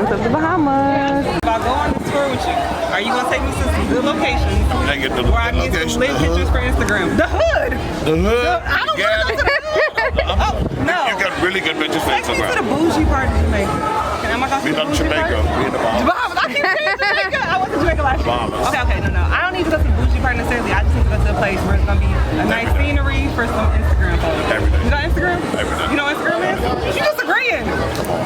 Islands of the Bahamas. If I go on this tour with you, are you gonna take me to some good locations? I get the where I can get some lit pictures for Instagram? The hood. The hood. I don't want to go to the hood. No. You got really good pictures for Take me to Instagram. the bougie part of Jamaica. Am I going to We the done bougie Jamaica. part? We in the Bahamas. Bahamas. I keep saying Jamaica. I went to Jamaica last year. Bahamas. Okay, no. I don't need to go to the bougie part necessarily. I just need to go to a place where it's gonna be a nice scenery for some Instagram photos. Everything. You got Instagram? Everything. You know what Instagram is? You just agreeing.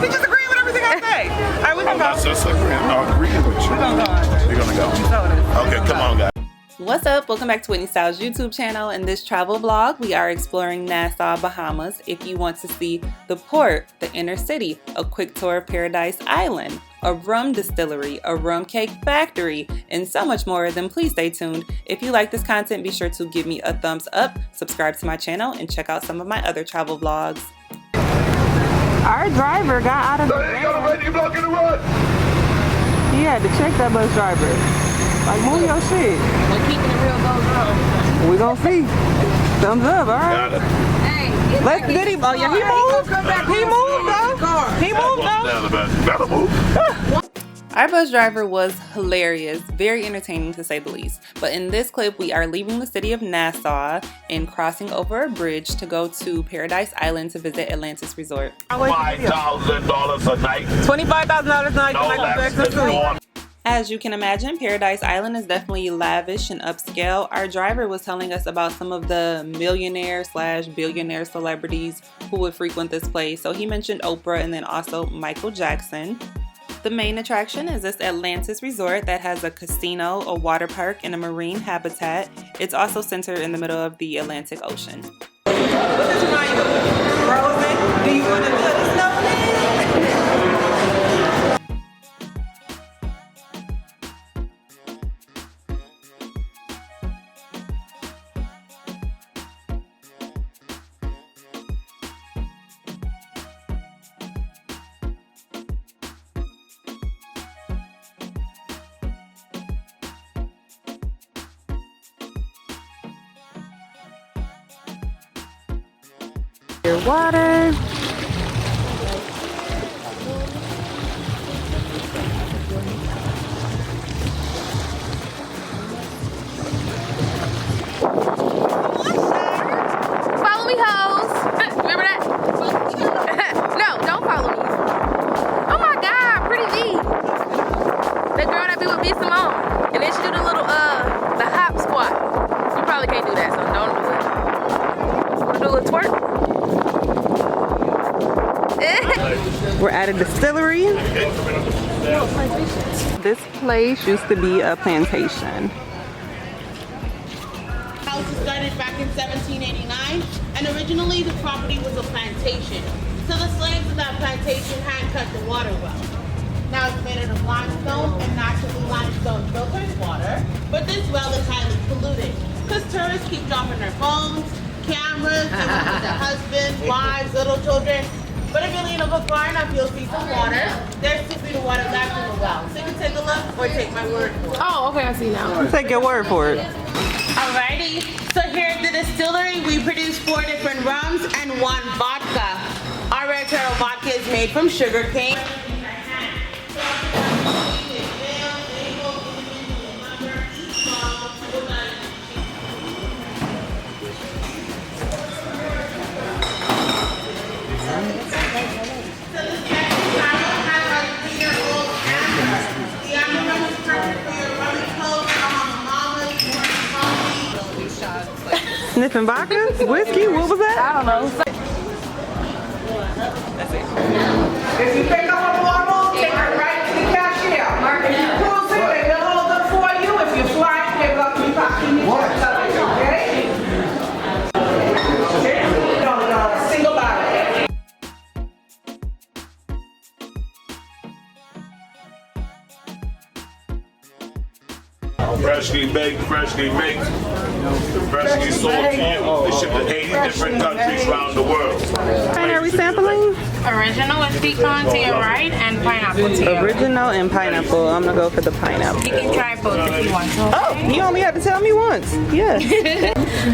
You just agreeing with everything I say. All right, we gonna go. That's just agreeing with you. We're gonna go, Andre. We're gonna go. So it is. Okay, come on, guys. What's up? Welcome back to Whitney Styles' YouTube channel. In this travel vlog, we are exploring Nassau, Bahamas. If you want to see the port, the inner city, a quick tour of Paradise Island, a rum distillery, a rum cake factory, and so much more, then please stay tuned. If you like this content, be sure to give me a thumbs up, subscribe to my channel, and check out some of my other travel vlogs. Our driver got out of the van. He had to check that bus driver. Like, move your shit. When keeping it real goes wrong. We gonna see. Thumbs up, all right? Got it. Hey, Let's did he? Oh yeah, he moved. He moved though. He moved though. Down the back. Gotta move. Our bus driver was hilarious, very entertaining to say the least. But in this clip, we are leaving the city of Nassau and crossing over a bridge to go to Paradise Island to visit Atlantis Resort. $5,000 a night. $25,000 a night. No less than one. As you can imagine, Paradise Island is definitely lavish and upscale. Our driver was telling us about some of the millionaire/billionaire celebrities who would frequent this place. So he mentioned Oprah and then also Michael Jackson. The main attraction is this Atlantis Resort that has a casino, a water park, and a marine habitat. It's also centered in the middle of the Atlantic Ocean. What does it remind you of? Frozen? Do you want to do the snowman? Your water. follow me, hoes. Remember that? No, don't follow me. Oh my God, pretty V. The girl that be with B Simone, and then she do the little the hop squat. You probably can't do that, so don't do it. Wanna do a little twerk? We're at a distillery. This place used to be a plantation. House was started back in 1789, and originally the property was a plantation. So the slaves of that plantation hand-cut the water well. Now it's made out of limestone, and naturally limestone filters water, but this well is highly polluted because tourists keep dropping their phones, cameras, they want with their husbands, wives, little children. But if you lean over far enough, you'll see some water. There's 2 feet of water back in the well. So you can take a look or take my word for it. Oh, okay, I see now. Take your word for it. Alrighty, so here at the distillery, we produce 4 different rums and 1 vodka. Our Red Turtle vodka is made from sugar cane. Sniffing vodka? Whiskey? What was that? I don't know. If you pick up a bottle, take it right to the cashier. If you cruise it, they will hold it for you. If you fly, they will be packing you. Okay? No, single bottle. Freshly baked, freshly mixed, freshly sold to you. They ship to 80 different countries around the world. And are we sampling? Original with pecan to your right and pineapple to your right. Original and pineapple. I'm gonna go for the pineapple. You can try both if you want to. Oh, you only have to tell me once. Yes.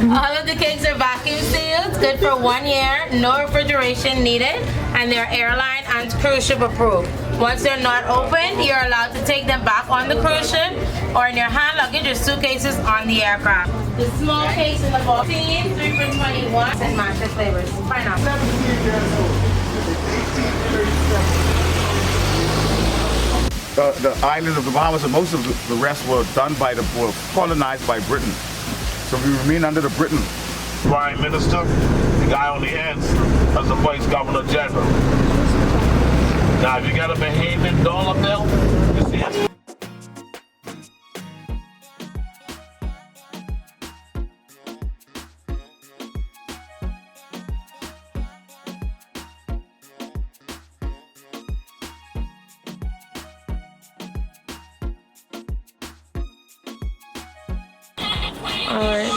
All of the cakes are vacuum sealed, good for 1 year, no refrigeration needed, and they're airline and cruise ship approved. Once they're not open, you're allowed to take them back on the cruise ship or in your hand luggage or suitcases on the aircraft. The small case in the 14, 3 for 21, and matcha flavors. Pineapple. The islands of the Bahamas and most of the rest were colonized by Britain. So we remain under the Britain. Prime Minister, the guy on the ends, as the vice governor general. Now, if you got a Bahamian dollar bill, you see it.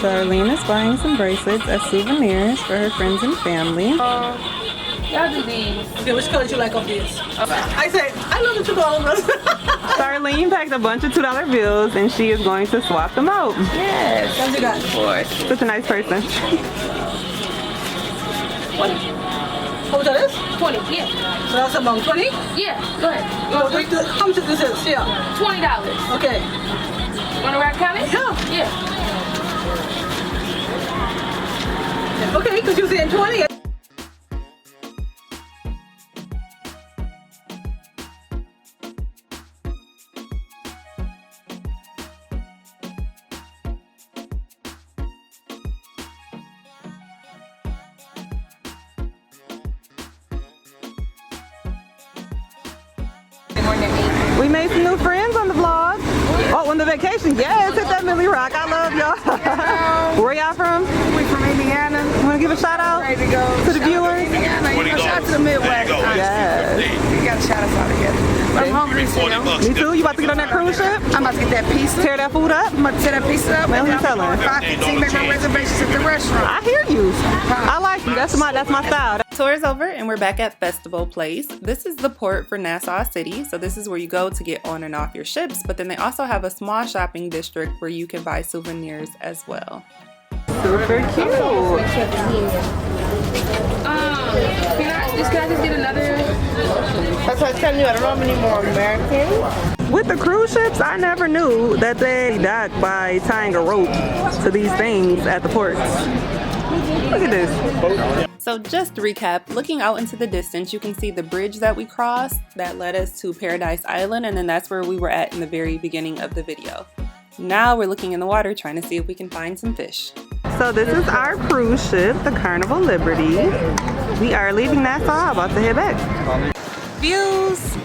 Charlene is buying some bracelets as souvenirs for her friends and family. Y'all do these. Okay, which color you like of these? I say, I love the $2. Charlene packed a bunch of $2 bills and she is going to swap them out. Yes. What you got? Such a nice person. How much that is? 20, yeah. So that's about 20? Yeah, go ahead. How much this is? Yeah. $20. Okay. Wanna wrap count it? Yeah. Yeah. Okay, because you're saying 20. We made some new friends on the vlog. Oh, on the vacation. Yes, hit that Millie Rock. I love y'all. Where y'all from? We from Indiana. You want to give a shout out Ready to go. to the viewers? Indiana. You know, shout out to the Midwest. Yes. You gotta shout us out again. I'm hungry still. Me too. You about to get on that cruise ship? I'm about to get that pizza. Tear that food up? I'm about to tear that pizza up. Well, and who's I'm telling? going 5:15, make my reservations at the restaurant. I hear you. I like you. That's my style. Tour is over and we're back at Festival Place. This is the port for Nassau City. So this is where you go to get on and off your ships. But then they also have a small shopping district where you can buy souvenirs as well. Super cute. Can I just get another? That's what I'm telling you. I don't know how many more Americans. With the cruise ships, I never knew that they dock by tying a rope to these things at the ports. Look at this. So just to recap, looking out into the distance, you can see the bridge that we crossed that led us to Paradise Island, and then that's where we were at in the very beginning of the video. Now we're looking in the water trying to see if we can find some fish. So this is our cruise ship, the Carnival Liberty. We are leaving Nassau, about to head back. Views.